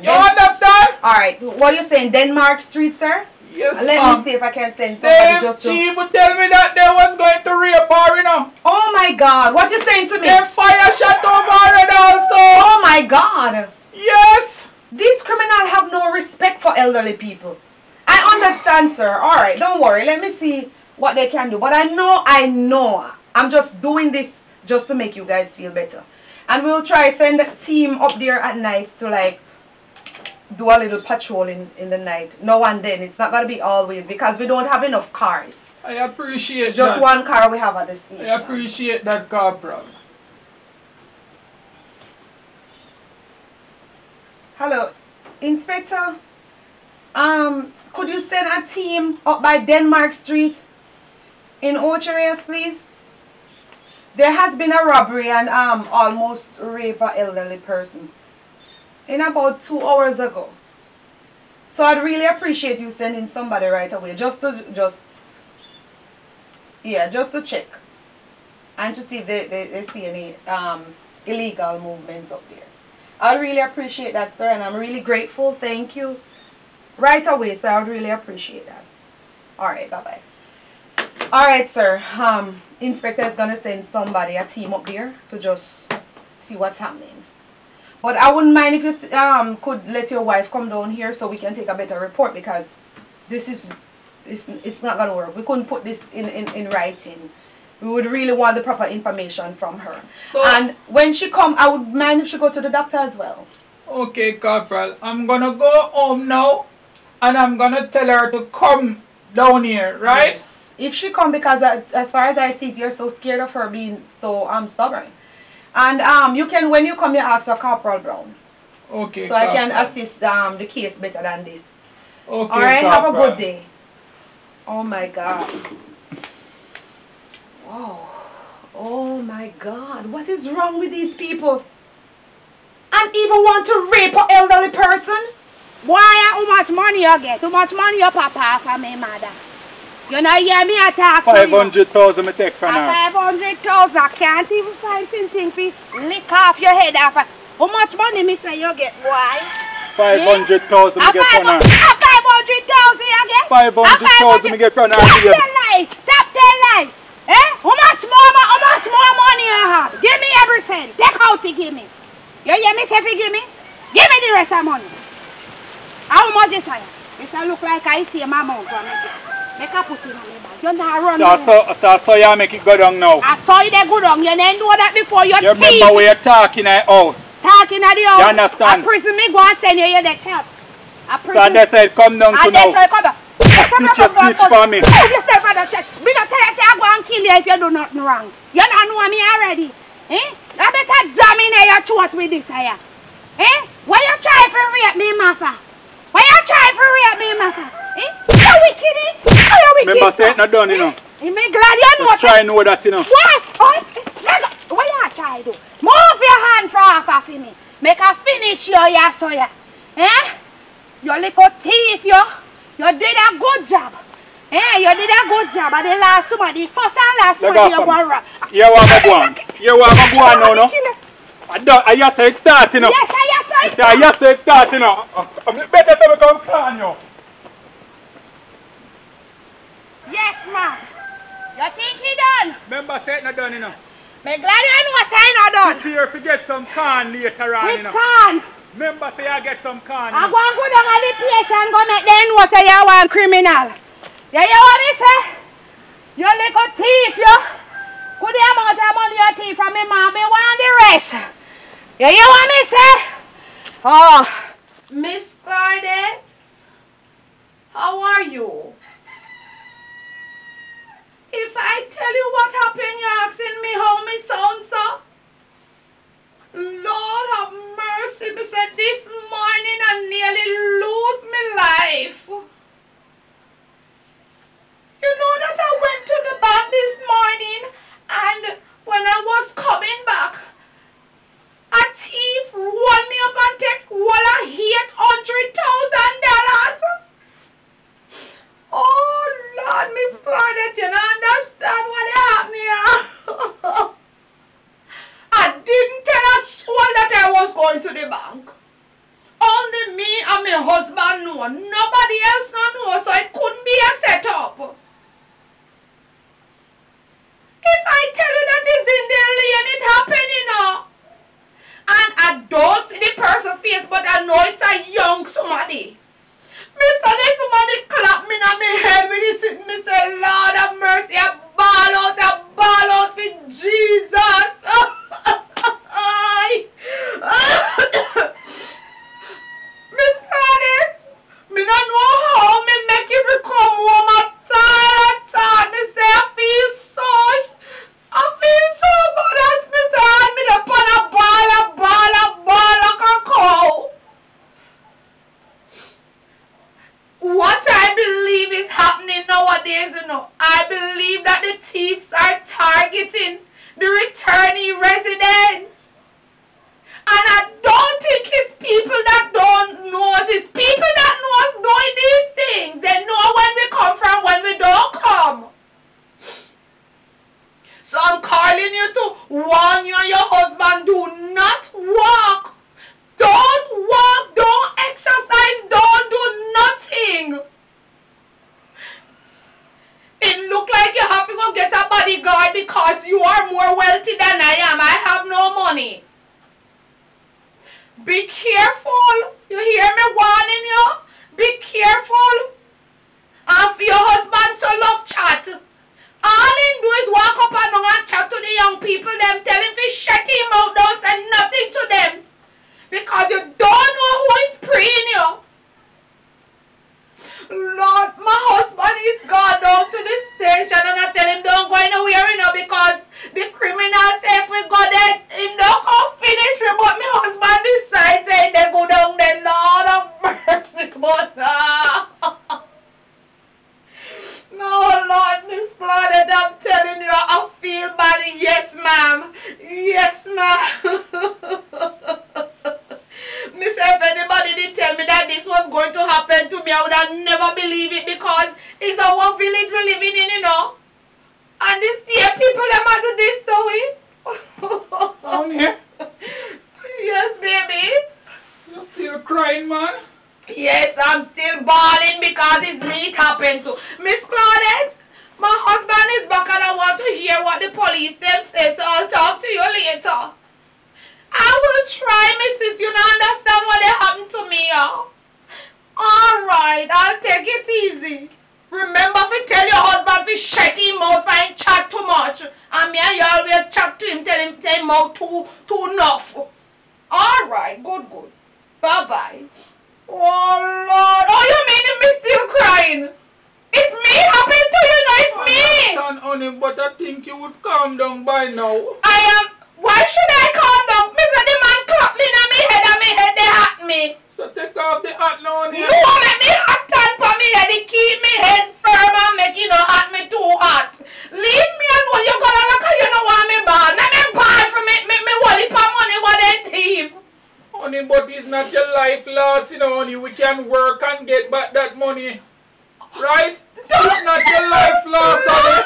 You understand? Alright, what you saying? Denmark Street, sir? Yes, Let me see if I can send somebody just to... She would tell me that they was going to rape her, you know. Oh my God, what you saying to me? They fire shot over her also. Oh my God. Yes. These criminals have no respect for elderly people. I understand, sir. Alright, don't worry. Let me see what they can do. But I know. I'm just doing this just to make you guys feel better. And we'll try send a team up there at night to like do a little patrol in the night. Now and then. It's not going to be always because we don't have enough cars. I appreciate just that. One car we have at the station. I appreciate that, Corporal. Hello, Inspector. Could you send a team up by Denmark Street in Ocheres, please? There has been a robbery and almost rape an elderly person in about 2 hours ago. So I'd really appreciate you sending somebody right away, just to check and to see if they see any illegal movements up there. I'd really appreciate that, sir, and I'm really grateful. Thank you. Right away, sir. I would really appreciate that. Alright, bye-bye. Alright, sir. Inspector is going to send somebody, a team up there, to just see what's happening. But I wouldn't mind if you could let your wife come down here so we can take a better report, because it's not going to work. We couldn't put this in writing. We would really want the proper information from her. So, and when she come, I would mind if she go to the doctor as well. Okay, Corporal. I'm going to go home now. And I'm going to tell her to come down here, right? Yes. If she come, because as far as I see it, you're so scared of her being so stubborn. And you can, when you come, you ask for Corporal Brown. Okay, so Corporal. I can assist the case better than this. Okay, alright, Corporal. have a good day. Oh my God. Wow. Oh my God. What is wrong with these people? And even want to rape an elderly person? Why? How much money you get? How much money your papa for me, mother? You know, hear me attack 500,000 me take for now. 500,000. I can't even find something for lick off your head off. How much money me say you get, boy? 500,000 me get for now. 500,000 you get? 500,000 me get for now. to give me. You hear me say forgive me? Give me the rest of money. How much is it? It look like I see my mouth for me. Make a put it on my bag. You're not running. So you make it go down now. I saw you there go down. You didn't know that before. You remember where you're talking at house. Talking at the house. You understand? A prison me go and send you here the chat. So they said come down to now. And they said come down. Snitch for me. Oh, you step on the check. Me not tell you say I go and kill you if you do nothing wrong. You don't know me already. Eh? I better jam in your throat with this here. Eh? Why you try to rape me, Martha? Why you try to rape me, Martha? Eh? You wicked, eh? You wicked. Remember say it not done, you know. I'm glad you know. Just try and know that, you know. What? What you try to do? Move your hand from off of me. Make a finish you, ya so ya. Eh? You little thief, you. You did a good job. Eh, you did a good job. And the last one, the first and last one, you go wrong. You want to go on? You want to go on now, no? I just say it's starting up. Yes, I just say I just say it's starting up. Better to become clan, you. Yes, ma'am. You think he done? Remember, say it's not done, you know. Me glad you know say he not done. Here to get some corn later on, Which you know. corn? Remember, say I get some corn. I go and go down at the place and go make them know say you one criminal. You hear what me say? You little thief, you. Could the amount of money you thief from me, mom, me want the rest. You hear what me say? Oh. Miss Claudette, how are you? If I tell you what happened, you're asking me how me sound, sir? Lord have mercy, me said this morning I nearly lose my life. You know that I went to the bank this morning and when I was coming back, a thief rolled me up and take $100,000. Oh Lord, Miss Claudette, you don't understand what happened here. I didn't tell a soul that I was going to the bank. Only me and my husband knew. Nobody else knew, so it couldn't be a setup. If I tell you that it's in the lane, it happened, you know. And I don't see the person's face, but I know it's a young somebody. Mr. Next somebody clap me on my head with this sitting. Me say, Lord have mercy, I ball out for Jesus. Miss Claudette, me don't know how me make you come home at all. Me say I feel so bad that me say me the pan a ball like a cow. What I believe is happening nowadays, you know, I believe that the thieves are targeting the returnee residents. And I don't think it's people that don't know us. It's people that know us doing these things. They know when we come from, when we don't come. So I'm calling you to warn you and your husband, do not walk. Don't walk, don't exercise, don't do nothing. It look like you have to go get a bodyguard because you are more wealthy than I am. I have no money. Be careful. You hear me warning you? Be careful. And for your husband so love chat. All he do is walk up and down and chat to the young people. Them tell him to shut him out. Don't say nothing to them. Because you don't know who is praying you. Lord, my husband is gone down to the station and I tell him don't go anywhere, you know, because the criminal say if we go there, him don't come finish me, but my husband decides saying they go down there, Lord of mercy, but no, Lord, Miss Claudette, I'm telling you, I feel bad. Yes, ma'am. Yes, ma'am. Miss, if anybody did tell me that this was going to happen to me, I would have never believed it because it's our village we're living in, you know. And these here people, them do this to we. Down here? Yes, baby. You're still crying, man? Yes, I'm still bawling because it's me it happened to. Miss Claudette, my husband is back and I want to hear what the police them say, so I'll talk to you later. I him out too enough. Alright, good. Bye-bye. Oh Lord. Oh, you mean me still crying? It's me happening to you now, it's me. I understand, honey, but I think you would calm down by now. Why should I calm down? Mr. The man clap me in my head and my head they hurt me. So take off the hat now, honey. No, make me hot tan for me head. It keep me head firm and make you know hot me too hot. Leave me alone. You gonna look at you know want me ball. Now me ball for me wallet for money what they thief. Honey, but it's not your life loss, you know, honey. We can work and get back that money. Right? It's not your life loss, honey.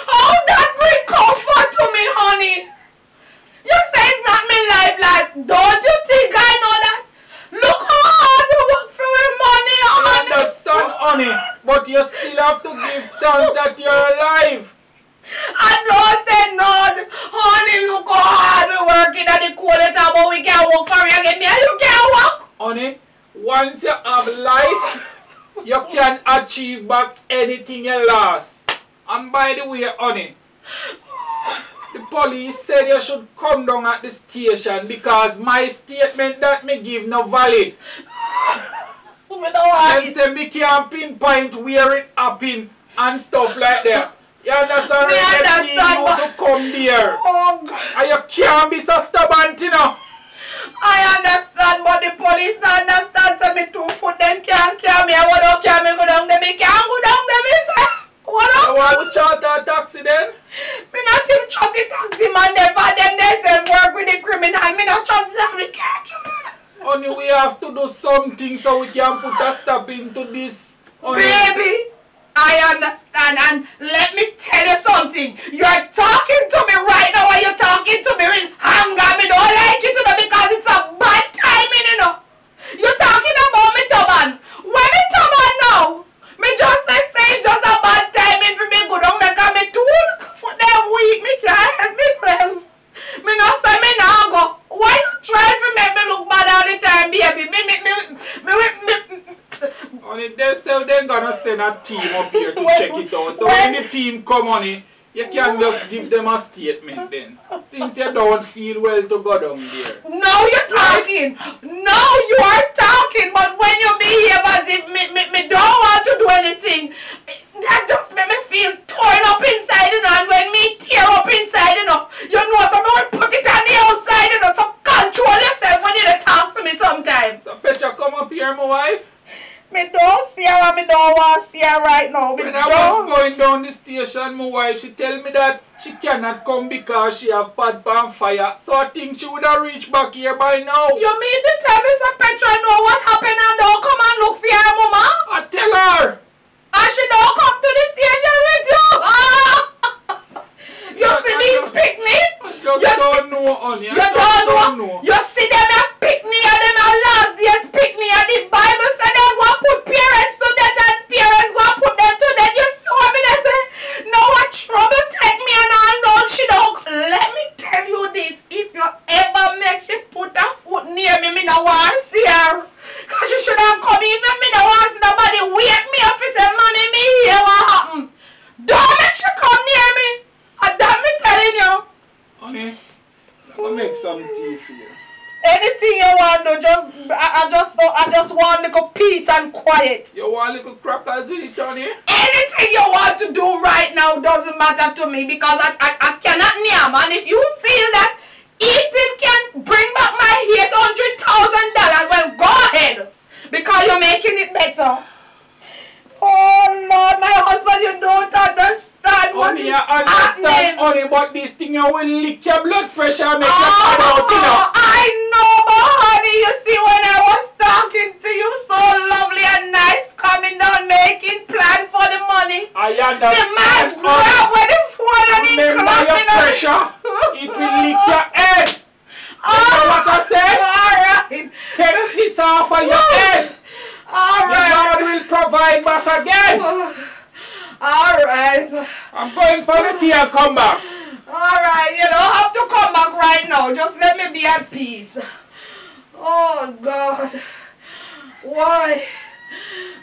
How that bring comfort to me, honey? You say it's not my life loss. Don't you think I know that? Look how hard we work for our money, honey. I understand, honey, but you still have to give thanks that you're alive. I don't say none. Honey, look how hard we working at the cold time, but we can't work for you again. You can't work. Honey, once you have life, you can achieve back anything you lost. And by the way, honey, the police said you should come down at the station because my statement that me give no valid. They say me can't pinpoint where it happened and stuff like that. You understand? Me understand, you to come there. Oh, God. And you can't be so stubborn, you know. I understand, but the police don't understand. So me 2 foot them can't carry me. I want to carry me go down there. Me can't go down there, me say. What up? You want to charter a taxi then? Me not even trust the taxi man. Never them they say work with the criminal. Me not trust that. Me can't trust. Honey, we have to do something so we can put a stop into this. Honey. Baby, I understand, and let me tell you something. You're talking to me right now, and you're talking to me in anger. Me don't like it, you know, because it's a bad timing, you know. You're talking about me turban. When me turban now, me just say it's just a bad timing for me go down because me too for them weak. Me can't help myself. Me not say me now go. Why you trying to make me look bad all the time, baby? Honey, they say they're gonna send a team up here to check it out. So when the team come, honey, you can just give them a statement then. Since you don't feel well to go down there. No, you're talking. No, you are talking. But when you behave as if me don't want to do anything, that just make me feel torn up inside, you know. And when me tear up inside, you know something will put it on the outside, you know. So control yourself when you talk to me sometimes. So Petra, come up here, my wife. Me don't see her and me don't want to see her right now. When I was going down the station, my wife, she tell me that she cannot come because she have pot pan fire. So I think she would have reached back here by now. You mean to tell me Mr. Petra know what happened and don't come and look for her, mama? I tell her. And she don't come to the station with you? You see these picnics? Just don't know, honey. You don't know? You see them at picnic and them at last day's picnic and the Bible said they go put parents to death and parents go put them to death. You see what I say? No what trouble take me and I know she don't. Let me tell you this. If you ever make she put her foot near me, me no want to see her. Because she should have come even me no want to see nobody wake me up and say, Mommy, me hear what happened. Don't make she come near me. And that me telling you. Honey, I'm going to make some tea for you. Anything you want to I just want a little peace and quiet. You want little crackers with it, honey? Anything you want to do right now doesn't matter to me because I cannot name. And if you feel that eating can bring back my $800,000, well, go ahead. Because you're making it better. Oh, Lord, my husband, you don't understand what Honey, is I understand, happening. honey, but this thing you will lick your blood pressure and make you fall out, you know. I know, but honey, you see, when I was talking to you so lovely and nice, coming down, making plans for the money. I The man understand, grabbed with the phone and he remember clapped your me. pressure. It will lick your head. You know what I said? Alright. Take this off of your head. Alright. God will provide back again. Alright. I'm going for the tea and come back. Alright, you don't have to come back right now. Just let me be at peace. Oh, God. Why?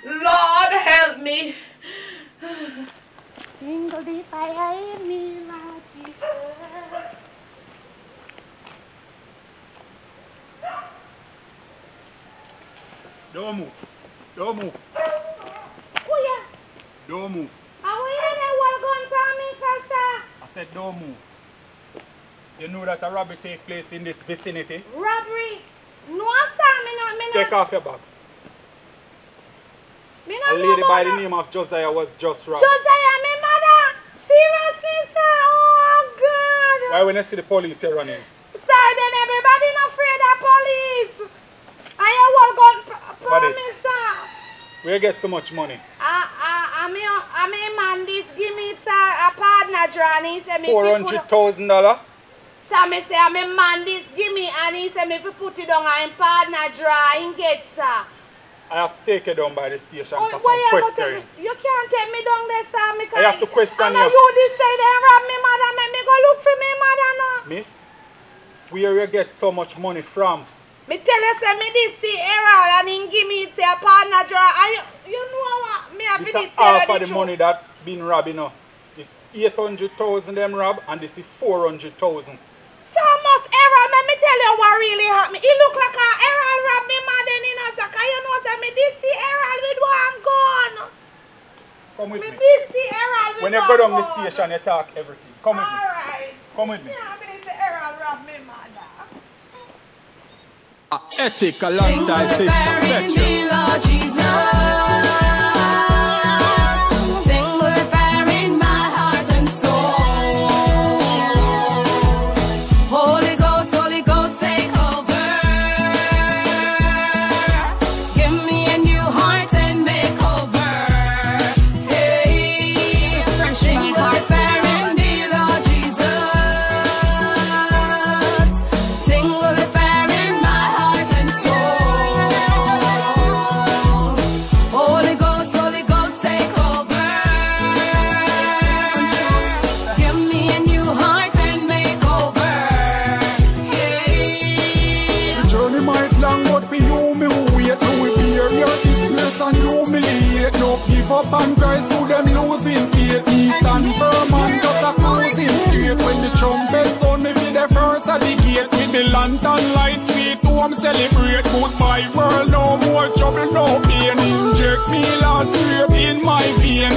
Lord, help me. Single the fire in me, Lord Jesus. Don't move. Don't move. Who ya? Don't move. Are we in a wall gun for me, Pastor? I said don't move. You know that a robbery take place in this vicinity? Robbery? No, sir, me not. Take off your bag. Me A not lady know by about the name of Josiah was just robbed. Josiah, my mother. Seriously, sir. Oh, God. Why when I see the police here running? Sir, then everybody not afraid of police. I will go promise, sir. Where you get so much money? I mean, man, this give me a partner draw and he said me $400,000? So me say, I'm a man, this give me, and he said me if you put it down and partner draw and get, sir. I have to take you down by the station for some why you questioning. You can't take me down there, sir. I have to question and you. you this say they rob me, mother, make me go look for me, mother, now. Miss, where you get so much money from? Me tell you, say me this the Errol and he give me say a partner draw. And you know what? Me have This this is half tell of the money that been robbed, you know. It's 800,000 them rob and this is 400,000. So almost Errol, let me tell you what really happened. He look like a Errol rob me mother in us. Cause you know say me this the Errol with one gun. Come with me. This the Errol with When you go down the station, you talk everything. Come with me. Alright. Come with me. Yeah, me the Errol rob me mother. Ethic alongside Sister Petra. Up and Christ who them losing faith. Me stand firm and just a cruising straight. When the trumpet sound me be the first at the gate. With the lantern light sweet home celebrate. Goodbye world, no more trouble, no pain. Inject me last straight in my vein.